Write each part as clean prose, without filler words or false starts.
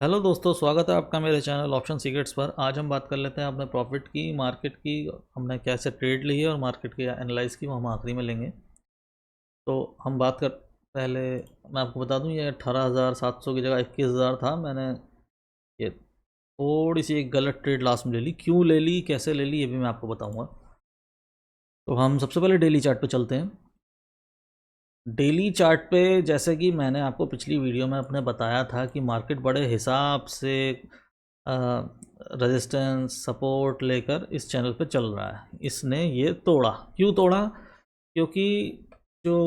Hello दोस्तों, स्वागत है आपका मेरे चैनल ऑप्शन सीक्रेट्स पर। आज हम बात कर लेते हैं अपने प्रॉफिट की, मार्केट की। हमने कैसे ट्रेड ली है और मार्केट की एनालाइज की, वो हम आखिरी में लेंगे। तो हम बात कर पहले मैं आपको बता दूं, ये 18,700 की जगह 21,000 था। मैंने ये थोड़ी सी एक गलत ट्रेड लास्ट में ले ली। क्यों ले ली, कैसे ले ली, ये भी मैं आपको बताऊँगा। तो हम सबसे पहले डेली चार्ट पर चलते हैं। डेली चार्ट पे जैसे कि मैंने आपको पिछली वीडियो में अपने बताया था कि मार्केट बड़े हिसाब से रेजिस्टेंस सपोर्ट लेकर इस चैनल पे चल रहा है। इसने ये तोड़ा। क्यों तोड़ा? क्योंकि जो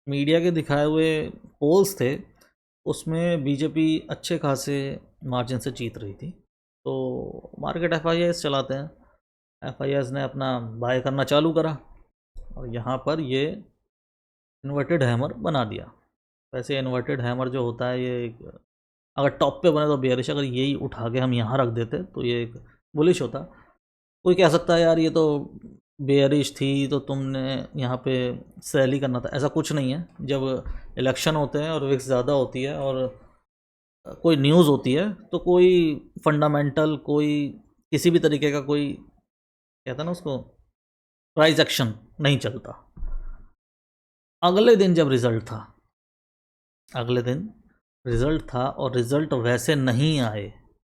मीडिया के दिखाए हुए पोल्स थे उसमें बीजेपी अच्छे खासे मार्जिन से जीत रही थी। तो मार्केट एफआईआईएस चलाते हैं। एफआईआईएस ने अपना बाय करना चालू करा और यहाँ पर ये इन्वर्टेड हैमर बना दिया। वैसे इन्वर्टेड हैमर जो होता है, ये अगर टॉप पे बने तो बेयरिश, अगर यही उठा के हम यहाँ रख देते तो ये एक बुलिश होता। कोई कह सकता है यार ये तो बेयरिश थी तो तुमने यहाँ पे सेल ही करना था। ऐसा कुछ नहीं है। जब इलेक्शन होते हैं और विक्स ज़्यादा होती है और कोई न्यूज़ होती है तो कोई फंडामेंटल, कोई किसी भी तरीके का कोई कहता है ना उसको, प्राइस एक्शन नहीं चलता। अगले दिन जब रिजल्ट था, अगले दिन रिजल्ट था और रिजल्ट वैसे नहीं आए,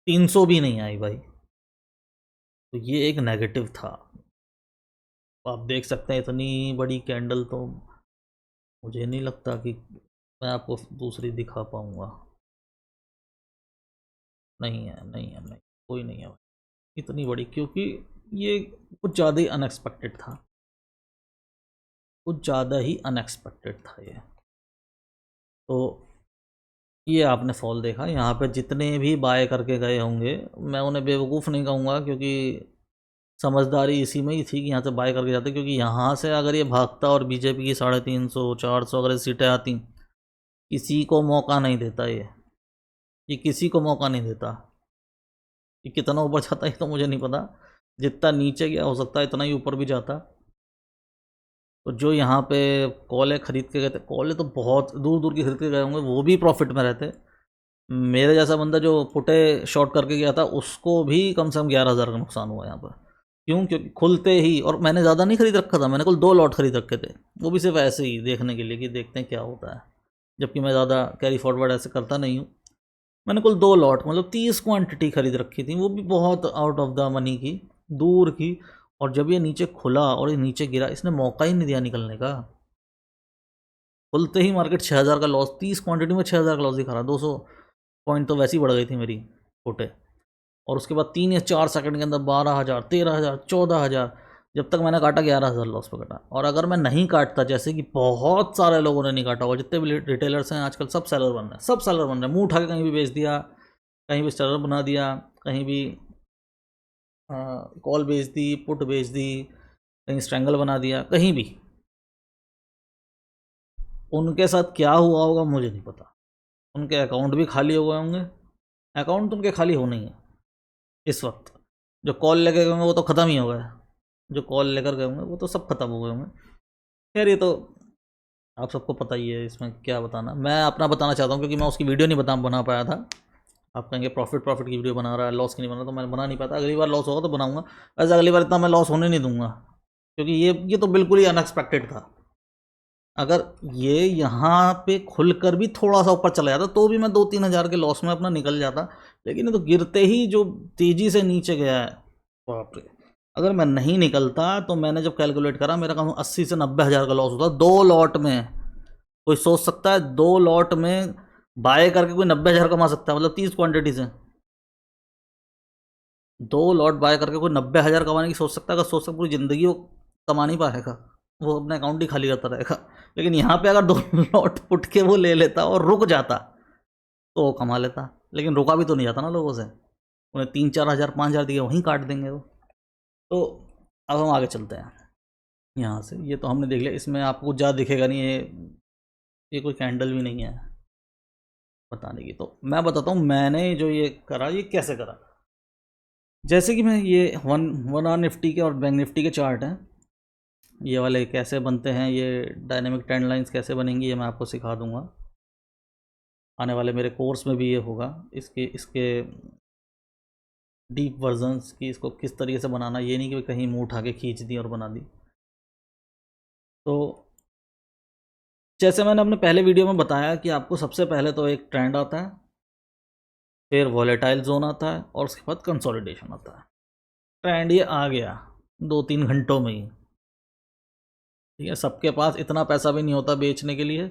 300 भी नहीं आई भाई, तो ये एक नेगेटिव था। तो आप देख सकते हैं इतनी बड़ी कैंडल तो मुझे नहीं लगता कि मैं आपको दूसरी दिखा पाऊंगा। नहीं है, नहीं है, नहीं, कोई नहीं है भाई इतनी बड़ी, क्योंकि ये कुछ ज़्यादा ही अनएक्सपेक्टेड था। कुछ ज़्यादा ही अनएक्सपेक्टेड था ये। तो ये आपने फॉल देखा। यहाँ पे जितने भी बाय करके गए होंगे, मैं उन्हें बेवकूफ़ नहीं कहूँगा, क्योंकि समझदारी इसी में ही थी कि यहाँ से बाय करके जाते। क्योंकि यहाँ से अगर ये भागता और बीजेपी की 350 400 अगर सीटें आती, किसी को मौका नहीं देता ये किसी को मौका नहीं देता। ये कितना ऊपर जाता है तो मुझे नहीं पता। जितना नीचे गया हो सकता है इतना ही ऊपर भी जाता। तो जो यहाँ पे कॉले खरीद के गए थे, कॉले तो बहुत दूर दूर की खरीद के गए होंगे, वो भी प्रॉफिट में रहते। मेरे जैसा बंदा जो पुटे शॉर्ट करके गया था, उसको भी कम से कम 11,000 का नुकसान हुआ यहाँ पर। क्यों? क्योंकि खुलते ही, और मैंने ज़्यादा नहीं खरीद रखा था, मैंने कुल 2 लॉट खरीद रखे थे, वो भी सिर्फ ऐसे ही देखने के लिए कि देखते हैं क्या होता है। जबकि मैं ज़्यादा कैरी फॉरवर्ड ऐसे करता नहीं हूँ। मैंने कुल 2 लॉट मतलब 30 क्वांटिटी खरीद रखी थी, वो भी बहुत आउट ऑफ द मनी की, दूर की। और जब ये नीचे खुला और ये नीचे गिरा, इसने मौका ही नहीं दिया निकलने का। खुलते ही मार्केट 6,000 का लॉस, 30 क्वांटिटी में 6,000 का लॉस दिखा रहा। 200 पॉइंट तो वैसे ही बढ़ गई थी मेरी फुटे। और उसके बाद 3 या 4 सेकंड के अंदर 12,000, 13,000, 14,000। जब तक मैंने काटा 11,000 लॉस पे काटा। और अगर मैं नहीं काटता, जैसे कि बहुत सारे लोगों ने नहीं काटा होगा, जितने भी रिटेलर्स हैं आजकल सब सेलर बन रहे हैं, सब सेलर बन रहे हैं। मुंह उठा के कहीं भी बेच दिया, कहीं भी सेलर बना दिया, कहीं भी कॉल बेच दी, पुट बेच दी, कहीं स्ट्रैंगल बना दिया, कहीं भी। उनके साथ क्या हुआ होगा मुझे नहीं पता। उनके अकाउंट भी खाली हो गए होंगे। अकाउंट तो उनके खाली होने ही है इस वक्त। जो कॉल लेकर गए होंगे वो तो ख़त्म ही हो गए। जो कॉल लेकर गए होंगे वो तो सब खत्म हो गए होंगे। खैर, ये तो आप सबको पता ही है, इसमें क्या बताना। मैं अपना बताना चाहता हूँ, क्योंकि मैं उसकी वीडियो नहीं बना पाया था। आप कहेंगे प्रॉफिट प्रॉफिट की वीडियो बना रहा है, लॉस की नहीं बना रहा, तो मैं बना नहीं पाता। अगली बार लॉस होगा तो बनाऊंगा। वैसे अगली बार इतना मैं लॉस होने नहीं दूंगा, क्योंकि ये तो बिल्कुल ही अनएक्सपेक्टेड था। अगर ये यहाँ पे खुलकर भी थोड़ा सा ऊपर चला जाता तो भी मैं 2-3 हज़ार के लॉस में अपना निकल जाता। लेकिन ये तो गिरते ही जो तेज़ी से नीचे गया है, बाप रे। अगर मैं नहीं निकलता तो मैंने जब कैलकुलेट करा, मेरा कम 80 से 90 हज़ार का लॉस होता 2 लॉट में। कोई सोच सकता है 2 लॉट में बाय करके कोई 90 हज़ार कमा सकता है? मतलब 30 क्वांटिटी से 2 लॉट बाय करके कोई 90 हज़ार कमाने की सोच सकता है? अगर सोच सकता, पूरी ज़िंदगी वो कमा नहीं पाएगा, वो अपना अकाउंट ही खाली करता रहेगा। लेकिन यहाँ पे अगर 2 लॉट उठ के वो ले लेता और रुक जाता तो वो कमा लेता। लेकिन रुका भी तो नहीं जाता ना लोगों से। उन्हें 3-4 हज़ार 5 हज़ार दिए वहीं काट देंगे वो। तो अब हम आगे चलते हैं यहाँ से। ये तो हमने देख लिया, इसमें आपको कुछ ज़्यादा दिखेगा नहीं। ये कोई कैंडल भी नहीं है बताने की। तो मैं बताता हूँ मैंने जो ये करा, ये कैसे करा। जैसे कि मैं ये वन आवर निफ्टी के और बैंक निफ्टी के चार्ट हैं, ये वाले कैसे बनते हैं, ये डायनेमिक ट्रेंड लाइंस कैसे बनेंगी, ये मैं आपको सिखा दूंगा। आने वाले मेरे कोर्स में भी ये होगा। इसके इसके डीप वर्जन्स की इसको किस तरीके से बनाना, ये नहीं कि कहीं मुंह उठा के खींच दी और बना दी। तो जैसे मैंने अपने पहले वीडियो में बताया कि आपको सबसे पहले तो एक ट्रेंड आता है, फिर वॉलेटाइल जोन आता है और उसके बाद कंसोलिडेशन आता है। ट्रेंड ये आ गया 2-3 घंटों में ही, ठीक है। सबके पास इतना पैसा भी नहीं होता बेचने के लिए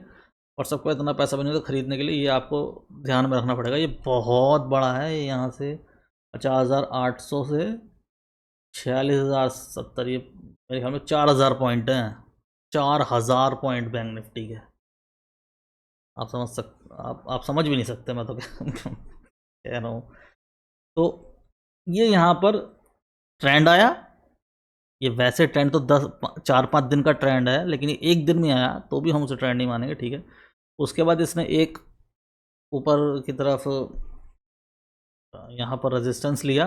और सबको इतना पैसा भी नहीं होता खरीदने के लिए, ये आपको ध्यान में रखना पड़ेगा। ये बहुत बड़ा है, यहाँ से 50,800 से 46,070, ये मेरे ख्याल में 4,000 पॉइंट हैं। 4,000 पॉइंट बैंक निफ्टी के, आप समझ भी नहीं सकते, मैं तो कह रहा हूँ। तो ये यहाँ पर ट्रेंड आया। ये वैसे ट्रेंड तो 4-5 दिन का ट्रेंड है, लेकिन ये एक दिन में आया तो भी हम उसे ट्रेंड नहीं मानेंगे, ठीक है। उसके बाद इसने एक ऊपर की तरफ यहाँ पर रेजिस्टेंस लिया।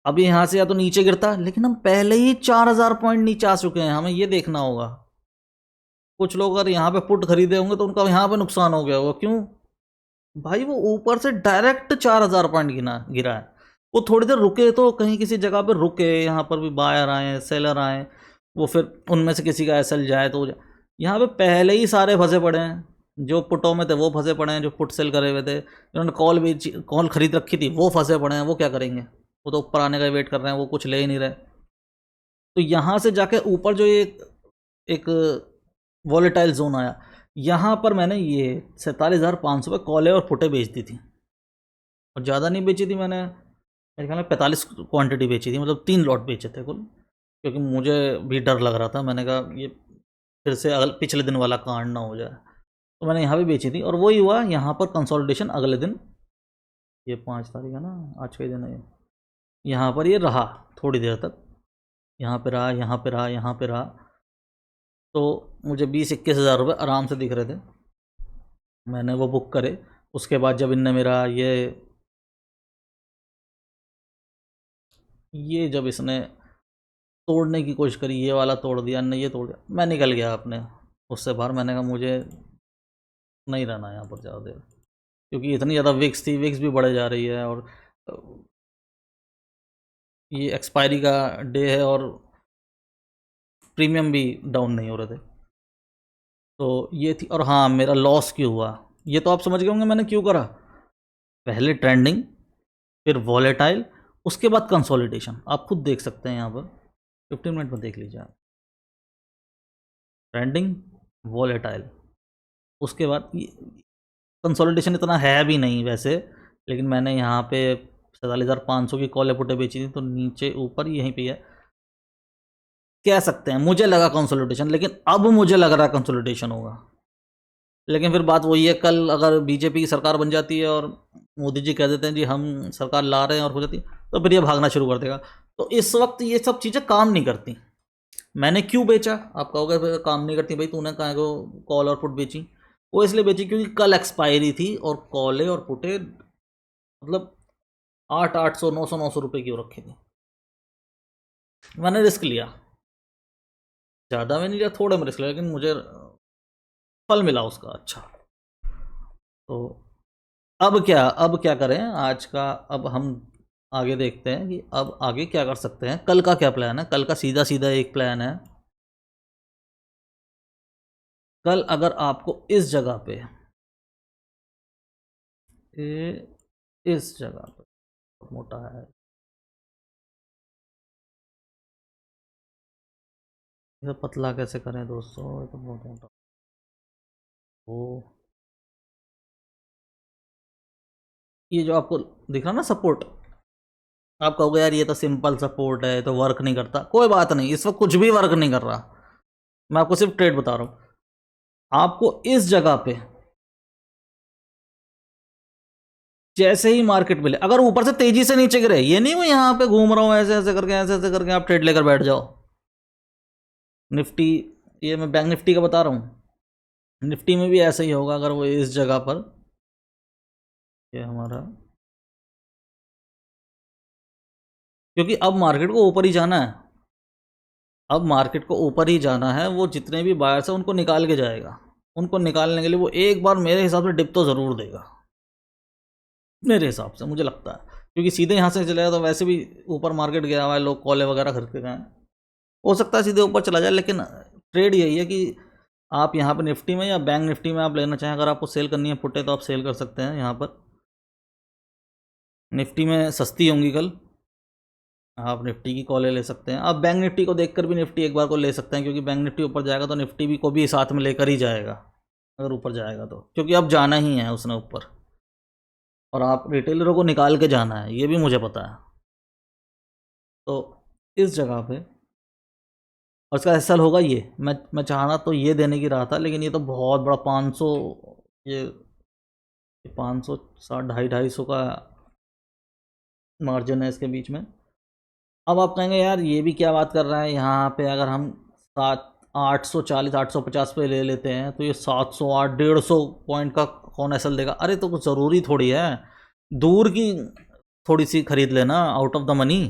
अब यहाँ से या तो नीचे गिरता, लेकिन हम पहले ही 4,000 पॉइंट नीचे आ चुके हैं, हमें ये देखना होगा। कुछ लोग अगर यहाँ पे पुट खरीदे होंगे तो उनका यहाँ पे नुकसान हो गया होगा। क्यों भाई? वो ऊपर से डायरेक्ट 4,000 पॉइंट गिरा है। वो थोड़ी देर रुके तो कहीं किसी जगह पे रुके, यहाँ पर भी बायर आए सेलर आए, वो फिर उनमें से किसी का एसएल जाए तो यहाँ पे पहले ही सारे फंसे पड़े हैं। जो पुटों में थे वो फंसे पड़े हैं, जो पुट सेल करे हुए थे, जिन्होंने कॉल खरीद रखी थी वो फंसे पड़े हैं। वो क्या करेंगे? वो तो ऊपर आने का वेट कर रहे हैं, वो कुछ ले ही नहीं रहे। तो यहाँ से जाके ऊपर जो ये एक वॉलेटाइल जोन आया, यहाँ पर मैंने ये 47,500 पे कॉलें और पुटें बेच दी थी, और ज़्यादा नहीं बेची थी मैंने, मेरे ख्याल में 45 क्वांटिटी बेची थी, मतलब 3 लॉट बेचे थे कुल, क्योंकि मुझे भी डर लग रहा था। मैंने कहा ये फिर से पिछले दिन वाला कांड ना हो जाए, तो मैंने यहाँ भी बेची थी। और वही हुआ, यहाँ पर कंसोलिडेशन अगले दिन, ये 5 तारीख है ना, आज का दिन है, यहाँ पर ये रहा थोड़ी देर तक, यहाँ पे रहा, यहाँ पे रहा, यहाँ पे रहा। तो मुझे 20-21 हज़ार रुपये आराम से दिख रहे थे, मैंने वो बुक करे। उसके बाद जब इनने मेरा ये जब इसने तोड़ने की कोशिश करी, ये वाला तोड़ दिया, इनने ये तोड़ दिया, मैं निकल गया अपने उससे बाहर। मैंने कहा मुझे नहीं रहना यहाँ पर ज़्यादा देर, क्योंकि इतनी ज़्यादा विक्स थी, विक्स भी बढ़े जा रही है, और ये एक्सपायरी का डे है और प्रीमियम भी डाउन नहीं हो रहे थे। तो ये थी। और हाँ, मेरा लॉस क्यों हुआ ये तो आप समझ गए होंगे मैंने क्यों करा। पहले ट्रेंडिंग, फिर वॉलेटाइल, उसके बाद कंसोलिडेशन। आप खुद देख सकते हैं यहाँ पर, 15 मिनट में देख लीजिए आप। ट्रेंडिंग, वॉलेटाइल, उसके बाद कंसोलिडेशन इतना है भी नहीं वैसे, लेकिन मैंने यहाँ पे 47,500 की कॉल पुटे बेची थी, तो नीचे ऊपर यहीं पे है, कह सकते हैं मुझे लगा कंसोलिडेशन, लेकिन अब मुझे लग रहा है कंसोलिडेशन होगा। लेकिन फिर बात वही है, कल अगर बीजेपी की सरकार बन जाती है और मोदी जी कह देते हैं जी हम सरकार ला रहे हैं और हो जाती है, तो फिर ये भागना शुरू कर देगा। तो इस वक्त ये सब चीज़ें काम नहीं करती। मैंने क्यों बेचा? आप कहोगे काम नहीं करती भाई, तूने कहाँ को कॉल और पुट बेची? वो इसलिए बेची क्योंकि कल एक्सपायरी थी, और कॉले और पुटे मतलब 800, 900 रुपये की रखी थी। मैंने रिस्क लिया, ज़्यादा में नहीं लिया, थोड़े में रिस्क लिया, लेकिन मुझे फल मिला उसका अच्छा। तो अब क्या करें आज का? अब हम आगे देखते हैं कि अब आगे क्या कर सकते हैं। कल का क्या प्लान है? कल का सीधा सीधा एक प्लान है। कल अगर आपको इस जगह पे इस जगह पे मोटा है, इसे पतला कैसे करें दोस्तों? ये तो बहुत मोटा। वो ये जो आपको दिख रहा ना सपोर्ट, आप कहोगे यार ये तो सिंपल सपोर्ट है, तो वर्क नहीं करता। कोई बात नहीं, इस वक्त कुछ भी वर्क नहीं कर रहा, मैं आपको सिर्फ ट्रेड बता रहा हूं। आपको इस जगह पे जैसे ही मार्केट मिले, अगर ऊपर से तेजी से नीचे गिरे, ये नहीं मैं यहाँ पे घूम रहा हूँ ऐसे ऐसे करके आप ट्रेड लेकर बैठ जाओ। निफ्टी, ये मैं बैंक निफ्टी का बता रहा हूँ, निफ्टी में भी ऐसा ही होगा। अगर वो इस जगह पर, ये हमारा, क्योंकि अब मार्केट को ऊपर ही जाना है, अब मार्केट को ऊपर ही जाना है। वो जितने भी बायर्स हैं उनको निकाल के जाएगा। उनको निकालने के लिए वो एक बार मेरे हिसाब से डिप तो ज़रूर देगा, मेरे हिसाब से मुझे लगता है, क्योंकि सीधे यहाँ से चलेगा तो वैसे भी ऊपर मार्केट गया हुआ है, लोग कॉले वगैरह खरीद के गए हैं, हो सकता है सीधे ऊपर चला जाए। लेकिन ट्रेड यही है कि आप यहाँ पर निफ्टी में या बैंक निफ्टी में आप लेना चाहें, अगर आपको सेल करनी है पुट्टे तो आप सेल कर सकते हैं। यहाँ पर निफ्टी में सस्ती होंगी कल, आप निफ्टी की कॉलें ले सकते हैं। आप बैंक निफ्टी को देखकर भी निफ्टी एक बार को ले सकते हैं, क्योंकि बैंक निफ्टी ऊपर जाएगा तो निफ्टी भी को भी साथ में लेकर ही जाएगा अगर ऊपर जाएगा तो, क्योंकि अब जाना ही है उसने ऊपर, और आप रिटेलरों को निकाल के जाना है, ये भी मुझे पता है। तो इस जगह पे और इसका एसएल होगा ये, मैं चाहना तो ये देने की रहा था, लेकिन ये तो बहुत बड़ा 500, ये 560 250 का मार्जिन है इसके बीच में। अब आप कहेंगे यार ये भी क्या बात कर रहा है, यहाँ पे अगर हम 840 850 पे ले लेते हैं तो ये 708 150 पॉइंट का कौन एसएल देगा। अरे तो कुछ ज़रूरी थोड़ी है, दूर की थोड़ी सी खरीद लेना आउट ऑफ द मनी।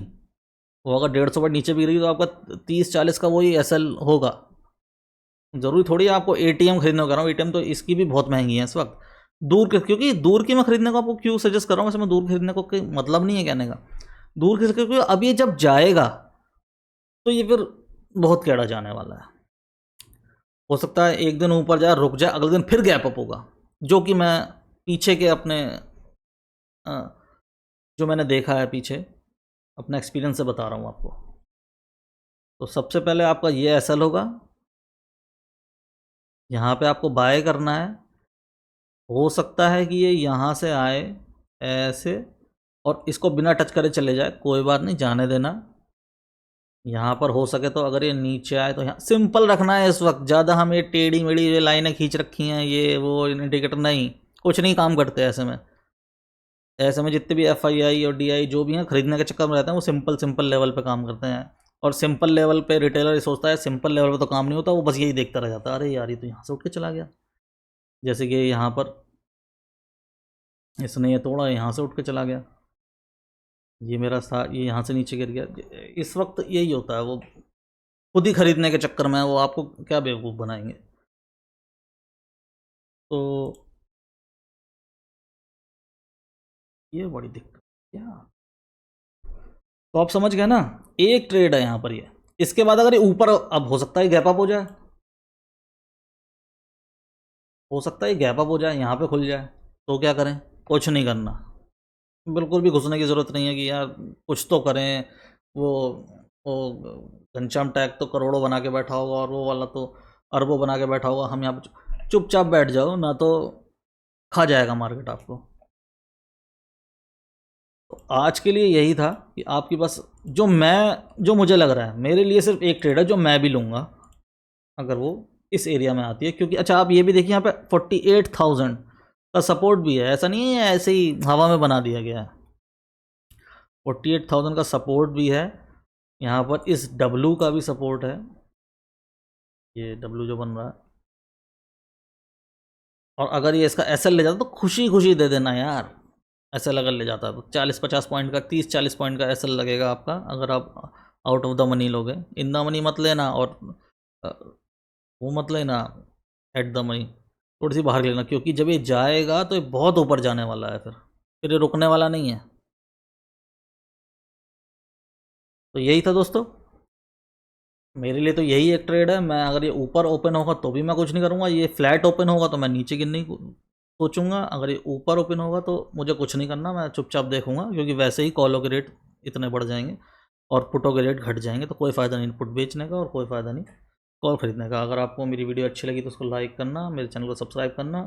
वो अगर 150 पॉइंट नीचे भी रही तो आपका 30-40 का वही एसएल होगा। ज़रूरी थोड़ी है आपको एटीएम खरीदने को कर रहा हूँ, एटीएम तो इसकी भी बहुत महंगी है इस वक्त। दूर के, क्योंकि दूर की मैं खरीदने को आपको क्यों सजेस्ट कर रहा हूँ, वैसे मैं दूर खरीदने को कोई मतलब नहीं है कहने का, दूर की, क्योंकि अब ये जब जाएगा तो ये फिर बहुत कैड़ा जाने वाला है। हो सकता है एक दिन ऊपर जाए, रुक जाए, अगले दिन फिर गैप अप होगा, जो कि मैं पीछे के अपने जो मैंने देखा है पीछे अपने एक्सपीरियंस से बता रहा हूँ आपको। तो सबसे पहले आपका ये एसएल होगा, यहाँ पे आपको बाय करना है। हो सकता है कि ये यहाँ से आए ऐसे और इसको बिना टच करे चले जाए, कोई बात नहीं, जाने देना। यहाँ पर हो सके तो अगर ये नीचे आए तो यहाँ सिंपल रखना है इस वक्त, ज़्यादा हम ये टेढ़ी मेढ़ी ये लाइनें खींच रखी हैं, ये वो इंडिकेटर नहीं, कुछ नहीं काम करते ऐसे में। ऐसे में जितने भी एफआईआई और डीआई जो भी हैं खरीदने के चक्कर में रहते हैं, वो सिंपल सिंपल लेवल पे काम करते हैं। और सिंपल लेवल पे रिटेलर सोचता है सिंपल लेवल पे तो काम नहीं होता, वो बस यही देखता रह जाता है, अरे यार ये तो यहाँ से उठ के चला गया, जैसे कि यहाँ पर इसने ये तोड़ा, यहाँ से उठ के चला गया, ये मेरा ये यहाँ से नीचे गिर गया। इस वक्त यही होता है, वो खुद ही खरीदने के चक्कर में वो आपको क्या बेवकूफ़ बनाएंगे। तो ये बड़ी दिक्कत क्या, तो आप समझ गए ना, एक ट्रेड है यहाँ पर ये। इसके बाद अगर ये ऊपर, अब हो सकता है गैप अप हो जाए, हो सकता है गैप अप हो जाए, यहाँ पे खुल जाए, तो क्या करें, कुछ नहीं करना, बिल्कुल भी घुसने की ज़रूरत नहीं है कि यार कुछ तो करें। वो वो घनश्याम टैग तो करोड़ों बना के बैठा होगा और वो वाला तो अरबों बना के बैठा होगा, हम यहाँ पे चुपचाप बैठ जाओ ना, तो खा जाएगा मार्केट आपको। तो आज के लिए यही था कि आपकी बस जो मुझे लग रहा है, मेरे लिए सिर्फ एक ट्रेड है जो मैं भी लूँगा अगर वो इस एरिया में आती है। क्योंकि अच्छा आप ये भी देखिए, यहाँ पे 48,000 का सपोर्ट भी है, ऐसा नहीं है ऐसे ही हवा में बना दिया गया है। 48,000 का सपोर्ट भी है यहाँ पर, इस डब्लू का भी सपोर्ट है, ये डब्लू जो बन रहा है। और अगर ये इसका एसएल ले जाता तो खुशी खुशी दे देना यार, एसएल अगर ले जाता तो 40-50 पॉइंट का, 30-40 पॉइंट का एसएल लगेगा आपका अगर आप आउट ऑफ द मनी लोगे। इन द मनी मत लेना और वो मत लेना एट द मनी, थोड़ी सी बाहर लेना, क्योंकि जब ये जाएगा तो ये बहुत ऊपर जाने वाला है, फिर ये रुकने वाला नहीं है। तो यही था दोस्तों, मेरे लिए तो यही एक ट्रेड है। मैं अगर ये ऊपर ओपन होगा तो भी मैं कुछ नहीं करूँगा, ये फ्लैट ओपन होगा तो मैं नीचे गिरने की सोचूंगा, अगर ये ऊपर ओपन होगा तो मुझे कुछ नहीं करना, मैं चुपचाप देखूंगा, क्योंकि वैसे ही कॉलों के रेट इतने बढ़ जाएंगे और पुटों के रेट घट जाएंगे, तो कोई फ़ायदा नहीं पुट बेचने का और कोई फ़ायदा नहीं कॉल ख़रीदने का। अगर आपको मेरी वीडियो अच्छी लगी तो उसको लाइक करना, मेरे चैनल को सब्सक्राइब करना।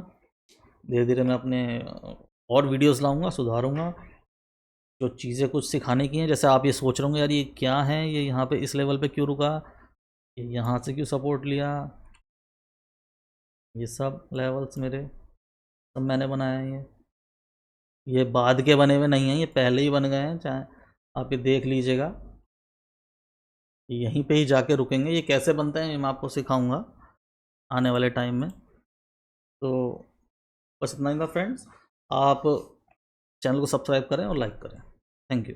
धीरे धीरे मैं अपने और वीडियोज़ लाऊँगा, सुधारूँगा, जो चीज़ें कुछ सिखाने की हैं। जैसे आप ये सोच रहे होंगे यार ये क्या है, ये यहाँ पे इस लेवल पे क्यों रुका, यहाँ से क्यों सपोर्ट लिया, ये सब लेवल्स मेरे सब मैंने बनाए हैं, ये बाद के बने हुए नहीं हैं, ये पहले ही बन गए हैं, चाहे आप ये देख लीजिएगा। यहीं पे ही जाके रुकेंगे, ये कैसे बनते हैं मैं आपको सिखाऊंगा आने वाले टाइम में। तो बस इतना ही था फ्रेंड्स, आप चैनल को सब्सक्राइब करें और लाइक करें। Thank you.